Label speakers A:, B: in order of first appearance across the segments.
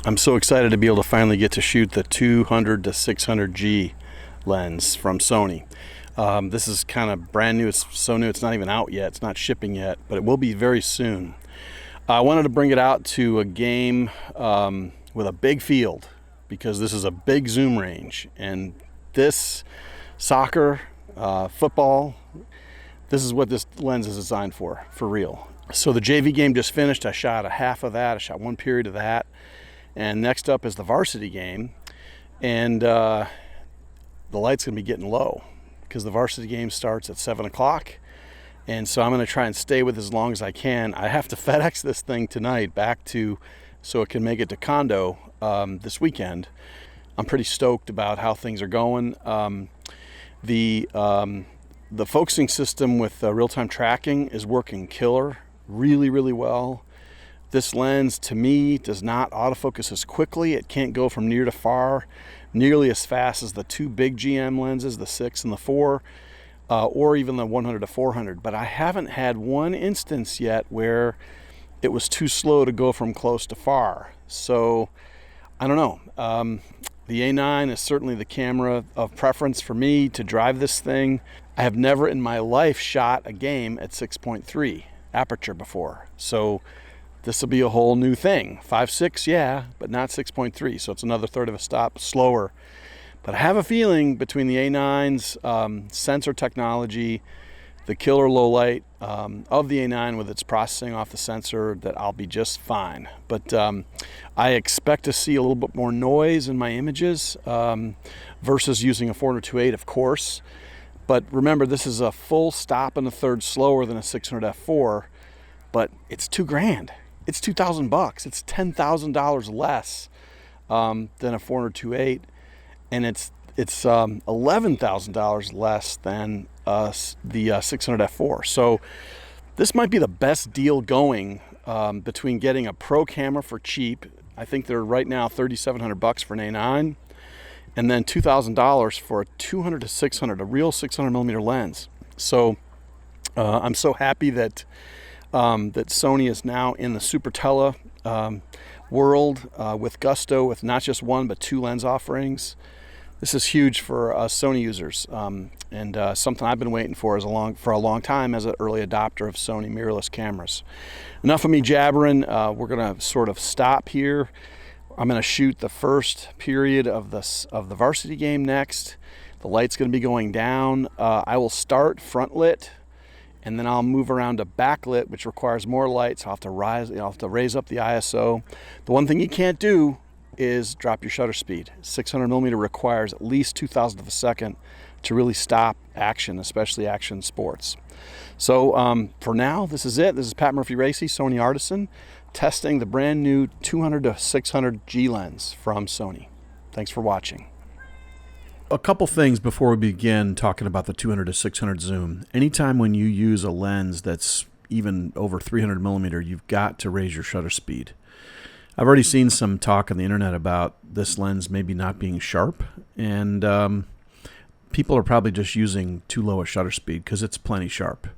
A: I'm so excited to be able to finally get to shoot the 200-600G lens from Sony. This is kind of brand new. It's so new it's not even out yet. It's not shipping yet, but it will be very soon. I wanted to bring it out to a game with a big field because this is a big zoom range, and this soccer, football, this is what this lens is designed for real. So the JV game just finished. I shot a half of that. I shot one period of that. And next up is the varsity game. And the light's going to be getting low because the varsity game starts at 7 o'clock. And so I'm going to try and stay with it as long as I can. I have to FedEx this thing tonight back to, so it can make it to condo this weekend. I'm pretty stoked about how things are going. The focusing system with real-time tracking is working killer, really well. This lens, to me, does not autofocus as quickly. It can't go from near to far nearly as fast as the two big GM lenses, the 6 and the 4, or even the 100-400. But I haven't had one instance yet where it was too slow to go from close to far. So, I don't know. The A9 is certainly the camera of preference for me to drive this thing. I have never in my life shot a game at 6.3 aperture before. So this will be a whole new thing. 5.6, yeah, but not 6.3. So it's another third of a stop slower. But I have a feeling between the A9's sensor technology, the killer low light of the A9 with its processing off the sensor, that I'll be just fine. But I expect to see a little bit more noise in my images versus using a 400-2.8, of course. But remember, this is a full stop and a third slower than a 600 f4, but it's $2,000. It's $2,000. It's $10,000 less than a 400-2.8, and it's $11,000 less than the 600 f4. So this might be the best deal going between getting a pro camera for cheap. I think they're right now $3,700 for an A9, and then $2,000 for a 200-600, a real 600mm lens. So I'm so happy that that Sony is now in the super tele world with Gusto, with not just one but two lens offerings. This is huge for Sony users, and something I've been waiting for for a long time as an early adopter of Sony mirrorless cameras. Enough of me jabbering. We're going to sort of stop here. I'm going to shoot the first period of the varsity game next. The light's going to be going down. I will start front lit, and then I'll move around to backlit, which requires more light, so I'll have to raise up the ISO. The one thing you can't do is drop your shutter speed. 600mm requires at least 2,000th of a second to really stop action, especially action sports. So for now, this is it. This is Pat Murphy-Racey, Sony Artisan, testing the brand new 200-600G lens from Sony. Thanks for watching. A couple things before we begin talking about the 200-600 zoom. Anytime when you use a lens that's even over 300mm, you've got to raise your shutter speed. I've already seen some talk on the internet about this lens maybe not being sharp, and people are probably just using too low a shutter speed because it's plenty sharp.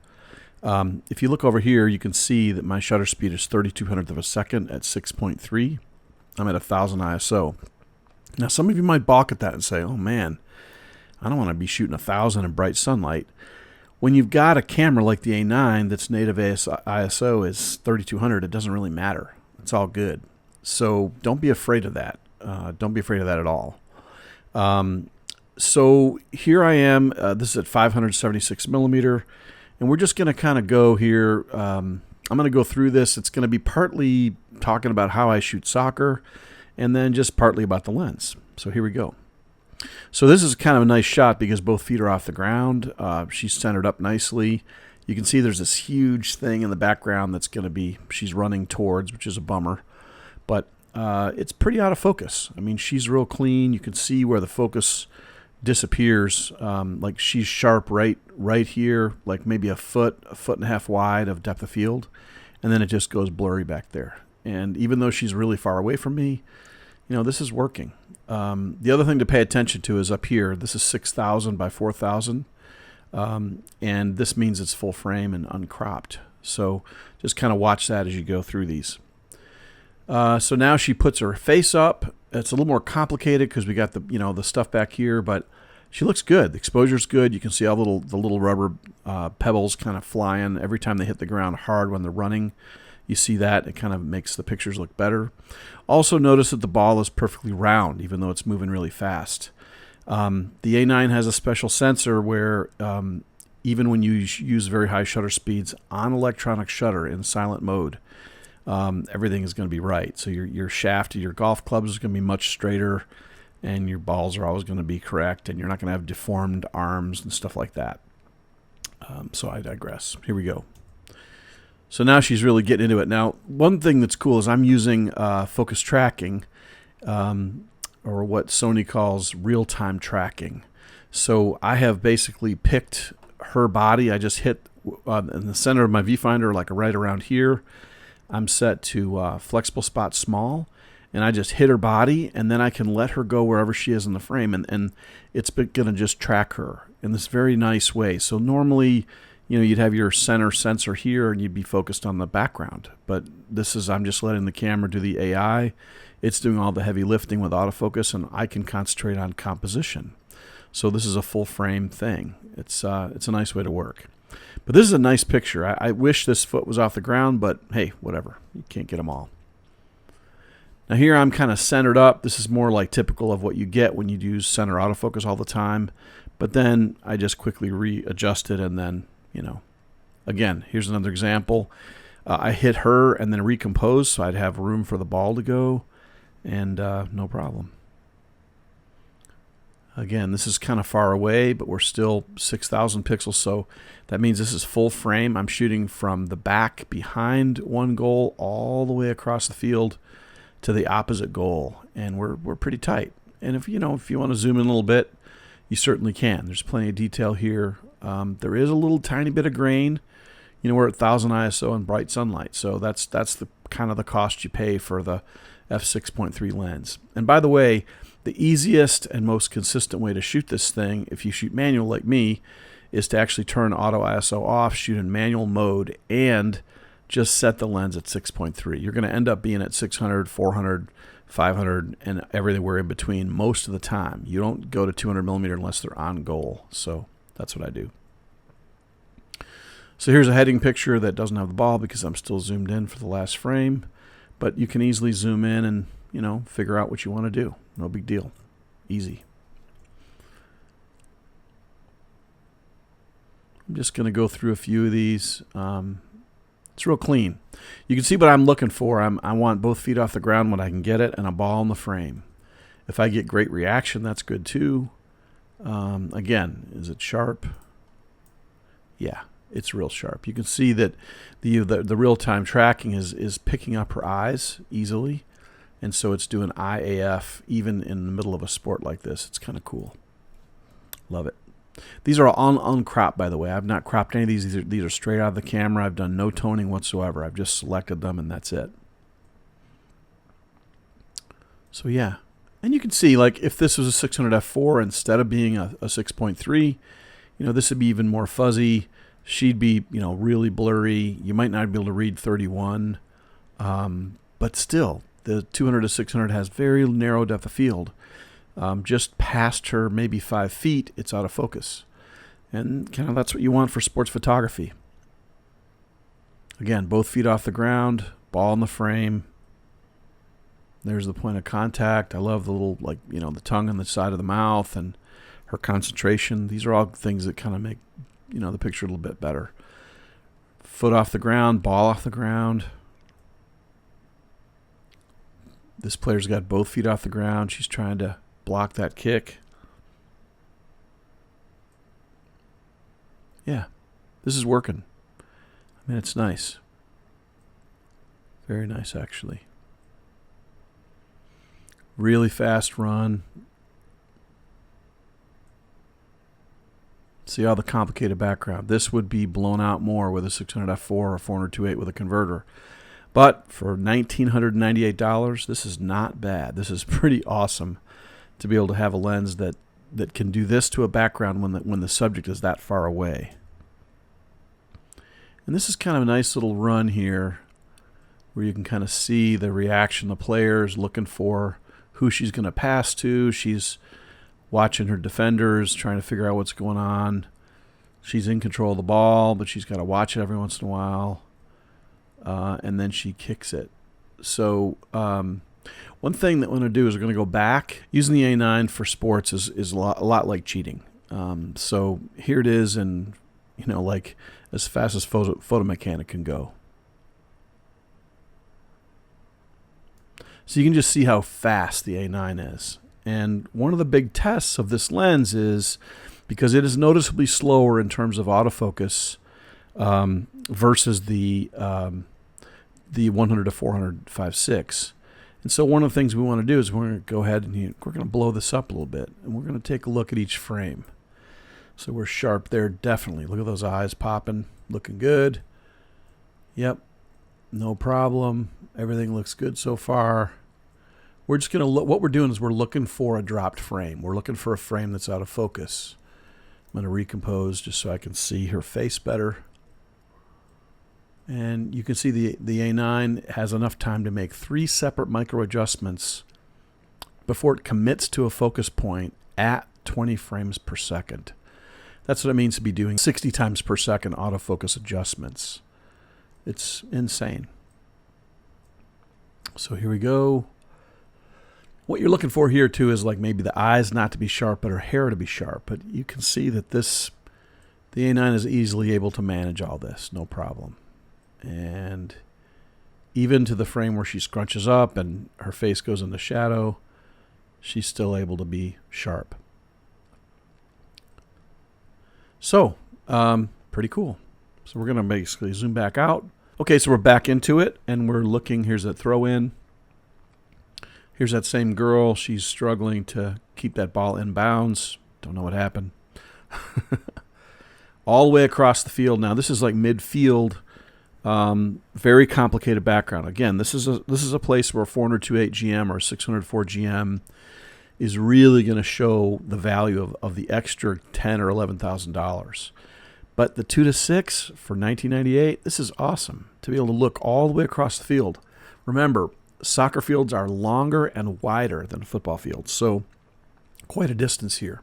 A: If you look over here, you can see that my shutter speed is 3200th of a second at 6.3. I'm at 1000 ISO. Now, some of you might balk at that and say, oh man, I don't want to be shooting 1000 in bright sunlight. When you've got a camera like the A9 that's native ISO is 3200, it doesn't really matter. It's all good. So don't be afraid of that. Don't be afraid of that at all. So here I am. This is at 576mm, and we're just going to kind of go here. I'm going to go through this. It's going to be partly talking about how I shoot soccer, and then just partly about the lens. So here we go. So this is kind of a nice shot because both feet are off the ground. She's centered up nicely. You can see there's this huge thing in the background that's going to be, she's running towards, which is a bummer. But it's pretty out of focus. I mean, she's real clean. You can see where the focus disappears. Like she's sharp right here, like maybe a foot and a half wide of depth of field. And then it just goes blurry back there. And even though she's really far away from me, you know, this is working. The other thing to pay attention to is up here. This is 6,000 by 4,000. And this means it's full frame and uncropped. So just kind of watch that as you go through these. So now she puts her face up. It's a little more complicated because we got the the stuff back here, but she looks good. The exposure's good. You can see all the little rubber pebbles kind of flying every time they hit the ground hard when they're running. You see that. It kind of makes the pictures look better. Also notice that the ball is perfectly round, even though it's moving really fast. The A9 has a special sensor where even when you use very high shutter speeds on electronic shutter in silent mode, everything is going to be right. So your shaft of your golf clubs is going to be much straighter, and your balls are always going to be correct, and you're not going to have deformed arms and stuff like that. So I digress. Here we go. So now she's really getting into it. Now, one thing that's cool is I'm using focus tracking, or what Sony calls real-time tracking. So I have basically picked her body. I just hit in the center of my viewfinder, like right around here. I'm set to flexible spot small, and I just hit her body, and then I can let her go wherever she is in the frame, and it's going to just track her in this very nice way. So normally, you'd have your center sensor here, and you'd be focused on the background. But this is, I'm just letting the camera do the AI. It's doing all the heavy lifting with autofocus, and I can concentrate on composition. So this is a full frame thing. It's a nice way to work. But this is a nice picture. I wish this foot was off the ground, but hey, whatever. You can't get them all. Now here I'm kind of centered up. This is more like typical of what you get when you use center autofocus all the time. But then I just quickly readjust it, and then, again, here's another example. I hit her and then recompose, so I'd have room for the ball to go, and no problem. Again, this is kind of far away, but we're still 6,000 pixels, so that means this is full frame. I'm shooting from the back behind one goal all the way across the field to the opposite goal, and we're pretty tight. And if you want to zoom in a little bit, you certainly can. There's plenty of detail here. There is a little tiny bit of grain. We're at 1000 ISO and bright sunlight, so that's the kind of the cost you pay for the f6.3 lens. And by the way, the easiest and most consistent way to shoot this thing, if you shoot manual like me, is to actually turn auto ISO off, shoot in manual mode, and just set the lens at 6.3. You're going to end up being at 600, 400, 500, and everywhere in between most of the time. You don't go to 200mm unless they're on goal. So that's what I do. So here's a heading picture that doesn't have the ball because I'm still zoomed in for the last frame. But you can easily zoom in and, figure out what you want to do. No big deal. Easy. I'm just going to go through a few of these. It's real clean. You can see what I'm looking for. I want both feet off the ground when I can get it, and a ball in the frame. If I get great reaction, that's good too. Again, is it sharp? Yeah, it's real sharp. You can see that the real-time tracking is picking up her eyes easily, and so it's doing eye AF even in the middle of a sport like this. It's kind of cool. Love it. These are all uncropped, by the way. I've not cropped any of these. These are straight out of the camera. I've done no toning whatsoever. I've just selected them, and that's it. So yeah. And you can see, like, if this was a 600 f4 instead of being a 6.3, this would be even more fuzzy. She'd be, really blurry. You might not be able to read 31. But still, the 200-600 has very narrow depth of field. Just past her, maybe 5 feet, it's out of focus. And kind of that's what you want for sports photography. Again, both feet off the ground, ball in the frame. There's the point of contact. I love the little, the tongue on the side of the mouth and her concentration. These are all things that kind of make, the picture a little bit better. Foot off the ground, ball off the ground. This player's got both feet off the ground. She's trying to block that kick. Yeah, this is working. I mean, it's nice. Very nice, actually. Really fast run. See all the complicated background. This would be blown out more with a 600 f4 or 400-2.8 with a converter. But for $1,998, this is not bad. This is pretty awesome to be able to have a lens that can do this to a background when the subject is that far away. And this is kind of a nice little run here where you can kind of see the reaction of the players, looking for who she's going to pass to. She's watching her defenders, trying to figure out what's going on. She's in control of the ball, but she's got to watch it every once in a while. And then she kicks it. So one thing that we're going to do is we're going to go back. Using the A9 for sports is a lot like cheating. So here it is, and like as fast as photo mechanic can go. So you can just see how fast the A9 is. And one of the big tests of this lens is because it is noticeably slower in terms of autofocus versus the 100-400 5.6. And so one of the things we want to do is we're going to go ahead and we're going to blow this up a little bit, and we're going to take a look at each frame. So we're sharp there, definitely. Look at those eyes popping, looking good. Yep, no problem. Everything looks good so far. We're just going to look. What we're doing is we're looking for a dropped frame. We're looking for a frame that's out of focus. I'm going to recompose just so I can see her face better. And you can see the A9 has enough time to make 3 separate micro adjustments before it commits to a focus point at 20 frames per second. That's what it means to be doing 60 times per second autofocus adjustments. It's insane. So here we go. What you're looking for here too is like maybe the eyes not to be sharp, but her hair to be sharp. But you can see that the A9 is easily able to manage all this, no problem. And even to the frame where she scrunches up and her face goes into shadow, she's still able to be sharp. So, pretty cool. So we're going to basically zoom back out. Okay, so we're back into it, and we're looking. Here's that throw in. Here's that same girl. She's struggling to keep that ball in bounds. Don't know what happened. All the way across the field. Now, this is like midfield. Very complicated background. Again, this is a place where a 400-2.8 GM or a 600-4 GM is really going to show the value of the extra $10,000 or $11,000. But the 2-6 for 1998, this is awesome to be able to look all the way across the field. Remember, soccer fields are longer and wider than football fields, so quite a distance here.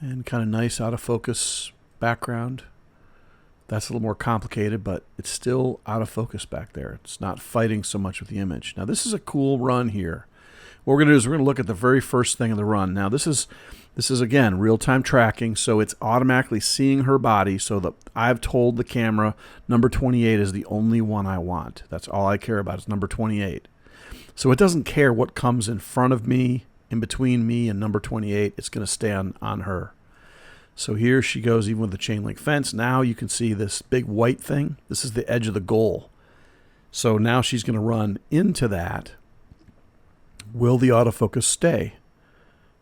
A: And kind of nice out of focus background. That's a little more complicated, but it's still out of focus back there. It's not fighting so much with the image. Now, this is a cool run here. What we're going to do is we're going to look at the very first thing of the run. Now, this is again, real-time tracking, so it's automatically seeing her body, so that I've told the camera number 28 is the only one I want. That's all I care about is number 28. So it doesn't care what comes in front of me, in between me and number 28. It's going to stay on her. So here she goes, even with the chain link fence. Now you can see this big white thing. This is the edge of the goal. So now she's going to run into that. Will the autofocus stay?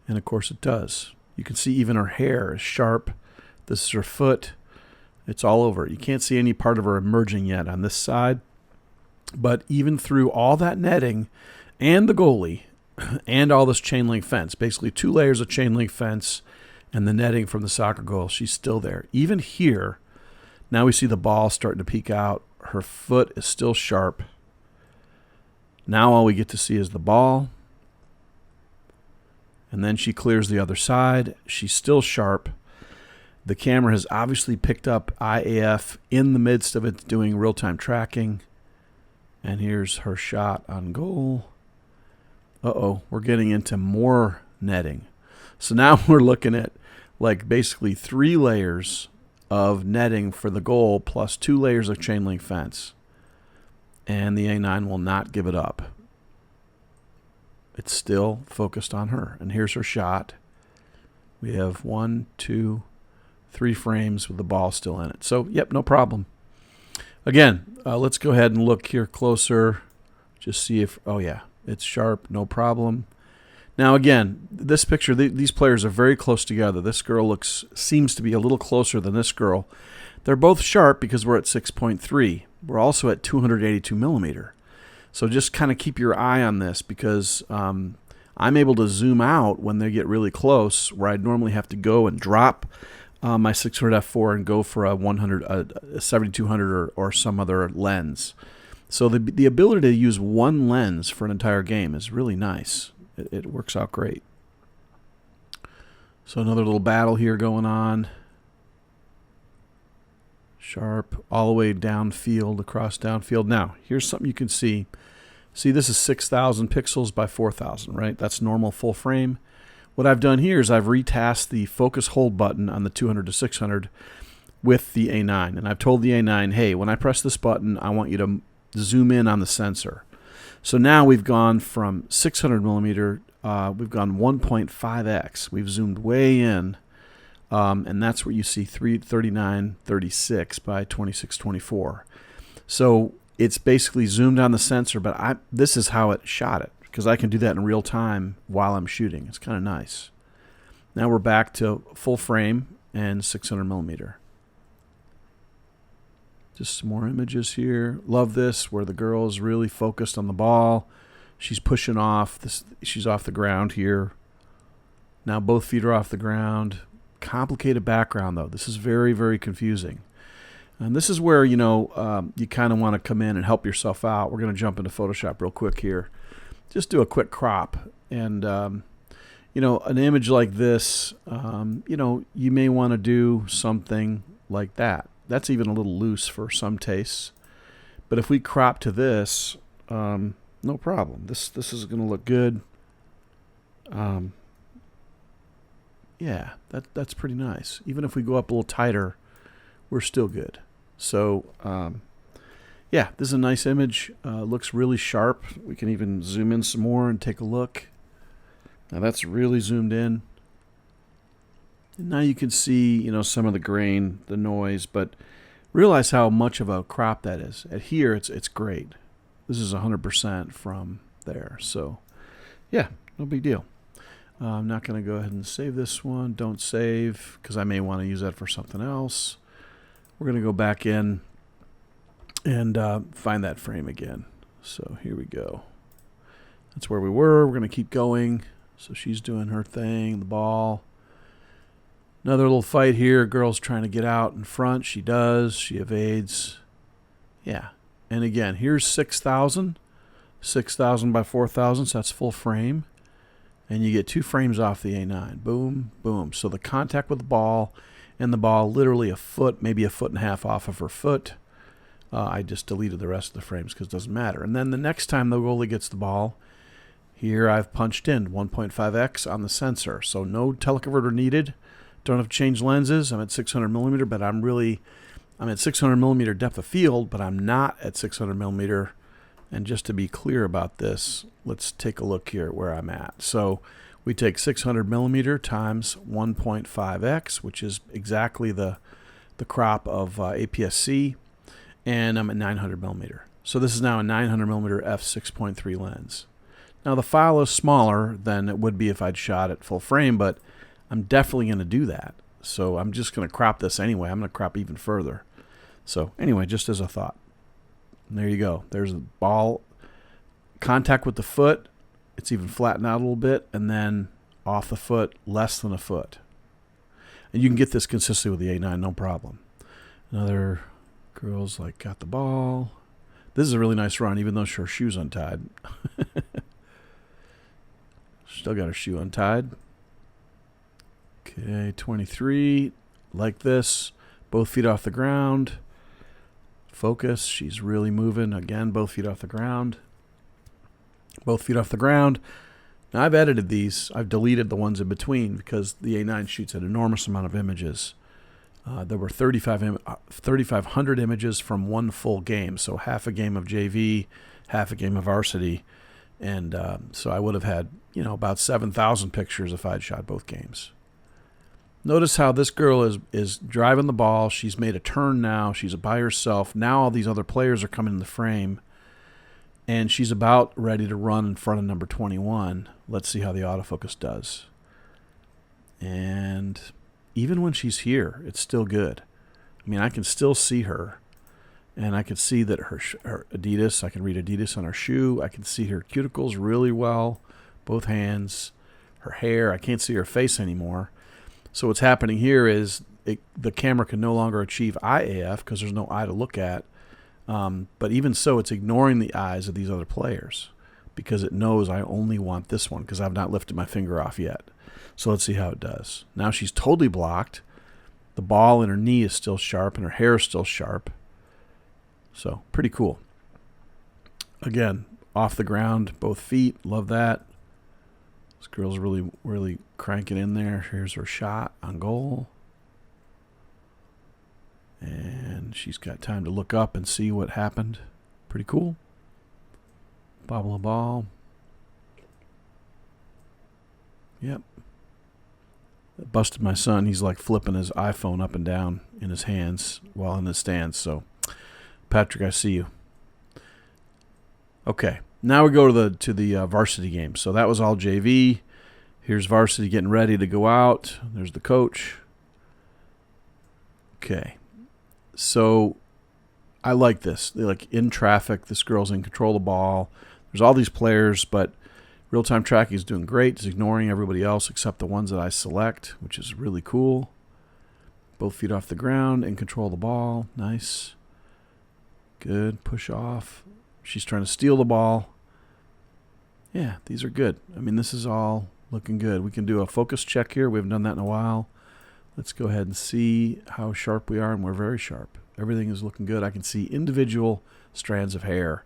A: And of course it does. You can see even her hair is sharp. This is her foot. It's all over. You can't see any part of her emerging yet on this side. But even through all that netting and the goalie and all this chain link fence, basically 2 layers of chain link fence and the netting from the soccer goal, she's still there. Even here, now we see the ball starting to peek out. Her foot is still sharp. Now all we get to see is the ball. And then she clears the other side. She's still sharp. The camera has obviously picked up IAF in the midst of it doing real-time tracking. And here's her shot on goal. Uh-oh, we're getting into more netting. So now we're looking at like basically 3 layers of netting for the goal plus 2 layers of chain link fence. And the A9 will not give it up. It's still focused on her. And here's her shot. We have 1, 2, 3 frames with the ball still in it. So, yep, no problem. Again, let's go ahead and look here closer. Just see if, oh yeah, it's sharp, no problem. Now again, this picture, these players are very close together. This girl seems to be a little closer than this girl. They're both sharp because we're at 6.3. We're also at 282 millimeter. So just kind of keep your eye on this because I'm able to zoom out when they get really close, where I'd normally have to go and drop my 600 f4 and go for a 100, a 7200 or some other lens. So the ability to use one lens for an entire game is really nice. It works out great. So another little battle here going on. Sharp all the way downfield, across downfield. Now, here's something you can see. See, this is 6,000 pixels by 4,000, right? That's normal full frame. What I've done here is I've retasked the focus hold button on the 200-600 with the A9. And I've told the A9, hey, when I press this button, I want you to zoom in on the sensor. So now we've gone from 600 millimeter, we've gone 1.5x. We've zoomed way in. And that's where you see 3936 by 2624. So it's basically zoomed on the sensor, but this is how it shot it, because I can do that in real time while I'm shooting. It's kind of nice. Now we're back to full frame and 600 millimeter. Just some more images here. Love this, where the girl is really focused on the ball. She's pushing off. She's off the ground here. Now both feet are off the ground. Complicated background, though. This is very, very confusing. And this is where, you kind of want to come in and help yourself out. We're going to jump into Photoshop real quick here. Just do a quick crop. And, an image like this, you may want to do something like that. That's even a little loose for some tastes. But if we crop to this, no problem. This is going to look good. Yeah, that's pretty nice. Even if we go up a little tighter, we're still good. So, yeah, this is a nice image. Looks really sharp. We can even zoom in some more and take a look. Now that's really zoomed in. And now you can see, some of the grain, the noise, but realize how much of a crop that is. At here, it's great. This is 100% from there. So, yeah, no big deal. I'm not going to go ahead and save this one. Don't save, because I may want to use that for something else. We're going to go back in and find that frame again. So here we go. That's where we were. We're going to keep going. So she's doing her thing, the ball. Another little fight here. Girl's trying to get out in front. She does. She evades. Yeah. And again, here's 6,000. 6,000 by 4,000, so that's full frame. And you get 2 frames off the A9. Boom, boom. So the contact with the ball, and the ball literally a foot, maybe a foot and a half off of her foot. I just deleted the rest of the frames because it doesn't matter. And then the next time the goalie gets the ball, here I've punched in 1.5x on the sensor. So no teleconverter needed. Don't have to change lenses. I'm at 600 millimeter, but I'm at 600 millimeter depth of field, but I'm not at 600 millimeter. And just to be clear about this, let's take a look here at where I'm at. So we take 600 millimeter times 1.5x, which is exactly the crop of APS-C, and I'm at 900 millimeter. So this is now a 900 millimeter f6.3 lens. Now the file is smaller than it would be if I'd shot at full frame, but I'm definitely going to do that. So I'm just going to crop this anyway. I'm going to crop even further. So anyway, just as a thought. And there you go. There's the ball contact with the foot. It's even flattened out a little bit, and then off the foot, less than a foot. And you can get this consistently with the A9, no problem. Another girl's got the ball. This is a really nice run, even though her shoe's untied. Still got her shoe untied. Okay, 23, like this. Both feet off the ground. Focus, she's really moving. Again, both feet off the ground. Both feet off the ground. Now, I've edited these. I've deleted the ones in between because the A9 shoots an enormous amount of images. There were 3,500 images from one full game, so half a game of JV, half a game of varsity. And so I would have had, about 7,000 pictures if I had shot both games. Notice how this girl is driving the ball. She's made a turn now. She's by herself. Now all these other players are coming in the frame. And she's about ready to run in front of number 21. Let's see how the autofocus does. And even when she's here, it's still good. I mean, I can still see her. And I can see that her Adidas, I can read Adidas on her shoe. I can see her cuticles really well, both hands, her hair. I can't see her face anymore. So what's happening here is the camera can no longer achieve eye AF because there's no eye to look at. But even so, it's ignoring the eyes of these other players because it knows I only want this one because I've not lifted my finger off yet. So let's see how it does. Now she's totally blocked. The ball in her knee is still sharp and her hair is still sharp. So pretty cool. Again, off the ground, both feet. Love that. This girl's really, really cranking in there. Here's her shot on goal. And she's got time to look up and see what happened. Pretty cool. Bobble a ball. Yep. It busted my son. He's like flipping his iPhone up and down in his hands while in the stands. So, Patrick, I see you. Okay. Now we go to the varsity game. So that was all JV. Here's varsity getting ready to go out. There's the coach. Okay. So I like this. Like in traffic, this girl's in control of the ball. There's all these players, but real-time tracking is doing great. It's ignoring everybody else except the ones that I select, which is really cool. Both feet off the ground, in control of the ball. Nice. Good. Push off. She's trying to steal the ball. Yeah, these are good. I mean, this is all looking good. We can do a focus check here. We haven't done that in a while. Let's go ahead and see how sharp we are, and we're very sharp. Everything is looking good. I can see individual strands of hair.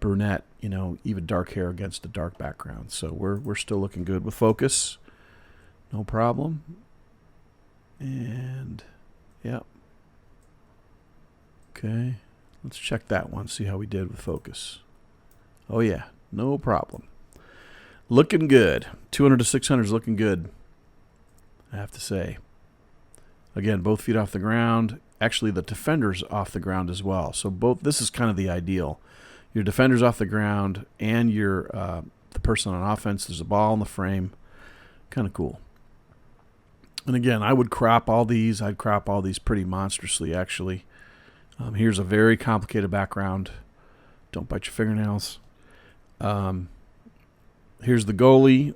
A: Brunette, you know, even dark hair against a dark background. So we're still looking good with focus. No problem. And, yep. Okay. Let's check that one, see how we did with focus. Oh, yeah. No problem. Looking good. 200-600 is looking good, I have to say. Again, both feet off the ground. Actually, the defender's off the ground as well. So this is kind of the ideal. Your defender's off the ground and your the person on offense. There's a ball in the frame. Kind of cool. And again, I would crop all these. I'd crop all these pretty monstrously, actually. Here's a very complicated background. Don't bite your fingernails. Here's the goalie.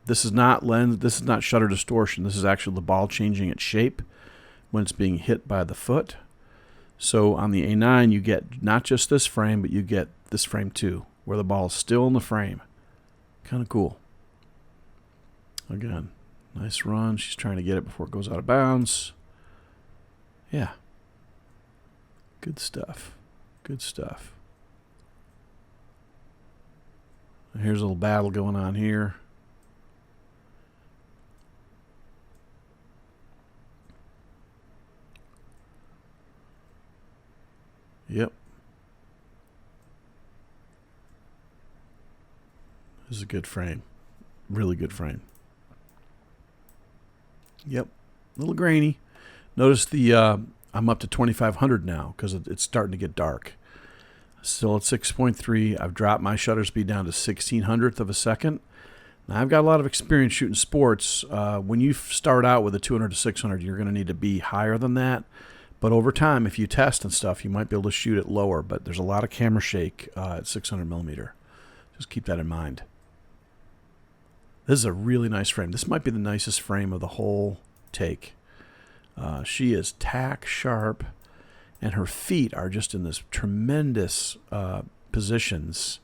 A: This is not lens. This is not shutter distortion. This is actually the ball changing its shape when it's being hit by the foot. So on the A9, you get not just this frame, but you get this frame too, where the ball is still in the frame. Kind of cool. Again, nice run. She's trying to get it before it goes out of bounds. Yeah. Good stuff. Good stuff. Here's a little battle going on here. Yep. This is a good frame. Really good frame. Yep. A little grainy. Notice the I'm up to 2500 now because it's starting to get dark. Still at 6.3. I've dropped my shutter speed down to 1600th of a second. Now, I've got a lot of experience shooting sports. When you start out with a 200-600, you're going to need to be higher than that. But over time, if you test and stuff, you might be able to shoot it lower. But there's a lot of camera shake at 600mm. Just keep that in mind. This is a really nice frame. This might be the nicest frame of the whole take. She is tack sharp, and her feet are just in this tremendous positions.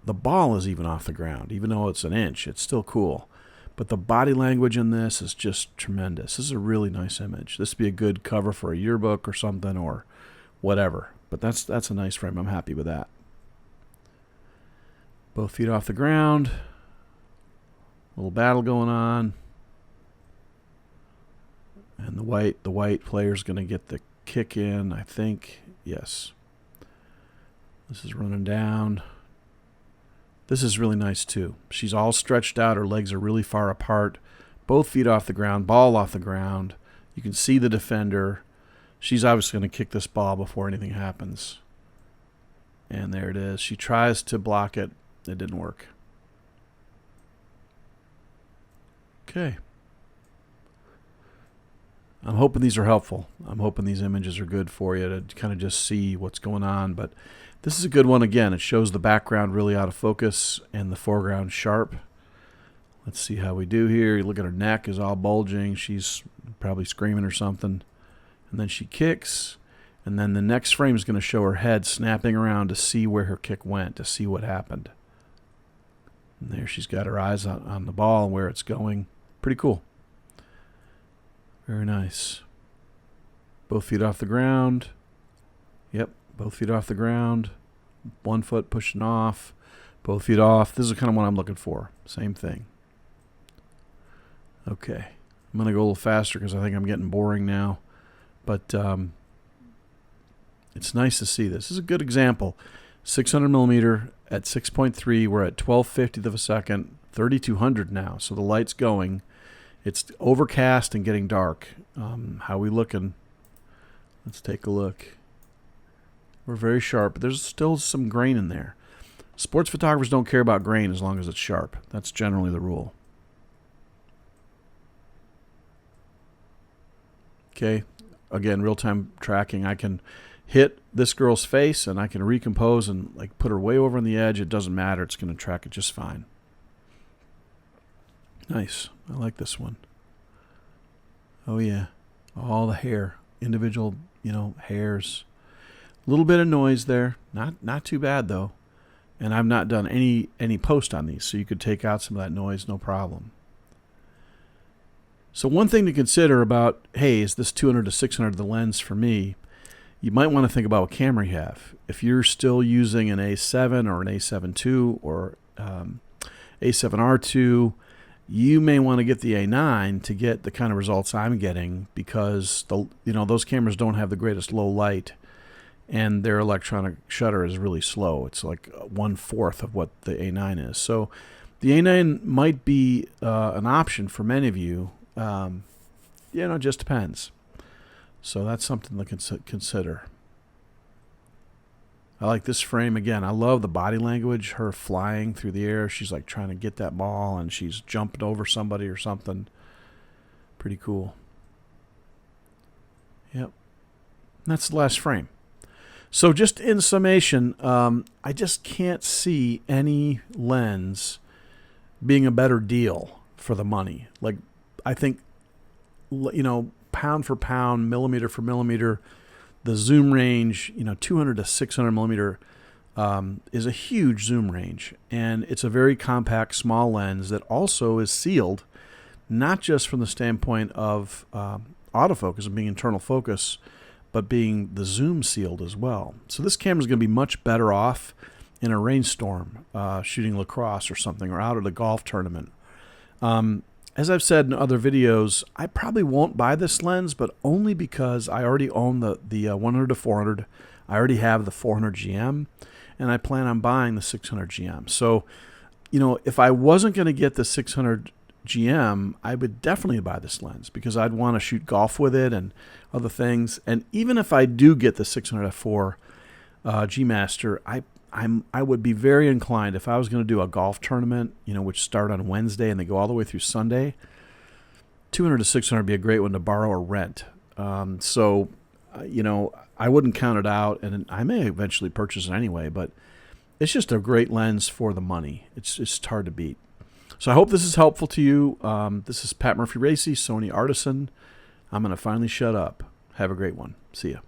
A: The ball is even off the ground. Even though it's an inch, it's still cool. But the body language in this is just tremendous. This is a really nice image. This would be a good cover for a yearbook or something or whatever. But that's a nice frame. I'm happy with that. Both feet off the ground. Little battle going on. And the white player's going to get the kick in, I think. Yes. This is running down. This is really nice too. She's all stretched out. Her legs are really far apart. Both feet off the ground. Ball off the ground. You can see the defender. She's obviously going to kick this ball before anything happens. And there it is. She tries to block it. It didn't work. Okay. I'm hoping these are helpful. I'm hoping these images are good for you to kind of just see what's going on. But this is a good one. Again, it shows the background really out of focus and the foreground sharp. Let's see how we do here. You look at her neck is all bulging. She's probably screaming or something. And then she kicks. And then the next frame is going to show her head snapping around to see where her kick went, to see what happened. And there she's got her eyes on the ball and where it's going. Pretty cool. Very nice. Both feet off the ground. Yep, both feet off the ground. 1 foot pushing off. Both feet off. This is kind of what I'm looking for. Same thing. Okay. I'm going to go a little faster because I think I'm getting boring now. But it's nice to see this. This is a good example. 600 millimeter at 6.3. We're at 12/50th of a second. 3200 now. So the light's going. It's overcast and getting dark. How we looking? Let's take a look. We're very sharp, but there's still some grain in there. Sports photographers don't care about grain as long as it's sharp. That's generally the rule. Okay, again, real-time tracking. I can hit this girl's face and I can recompose and like put her way over on the edge. It doesn't matter. It's going to track it just fine. Nice. I like this one. Oh yeah, all the hair, individual, hairs. A little bit of noise there. Not too bad though. And I've not done any post on these, so you could take out some of that noise, no problem. So one thing to consider about, hey, is this 200-600 the lens for me? You might want to think about what camera you have. If you're still using an A7 or an A7 II or A7R2, you may want to get the A9 to get the kind of results I'm getting, because those cameras don't have the greatest low light, and their electronic shutter is really slow. It's like 1/4 of what the A9 is. So the A9 might be an option for many of you. It just depends. So that's something to consider. I like this frame. Again, I love the body language, her flying through the air. She's like trying to get that ball, and she's jumping over somebody or something. Pretty cool. Yep. That's the last frame. So just in summation, I just can't see any lens being a better deal for the money. Like, I think, pound for pound, millimeter for millimeter, the zoom range, 200 to 600 millimeter is a huge zoom range. And it's a very compact, small lens that also is sealed, not just from the standpoint of autofocus and being internal focus, but being the zoom sealed as well. So this camera is going to be much better off in a rainstorm, shooting lacrosse or something, or out at a golf tournament. As I've said in other videos, I probably won't buy this lens, but only because I already own the 100-400. I already have the 400 GM, and I plan on buying the 600 GM. So, if I wasn't going to get the 600 GM, I would definitely buy this lens because I'd want to shoot golf with it and other things. And even if I do get the 600-4 G Master, I would be very inclined, if I was going to do a golf tournament, which start on Wednesday and they go all the way through Sunday, 200-600 would be a great one to borrow or rent. So, I wouldn't count it out, and I may eventually purchase it anyway, but it's just a great lens for the money. It's just hard to beat. So I hope this is helpful to you. This is Pat Murphy-Racey, Sony Artisan. I'm going to finally shut up. Have a great one. See ya.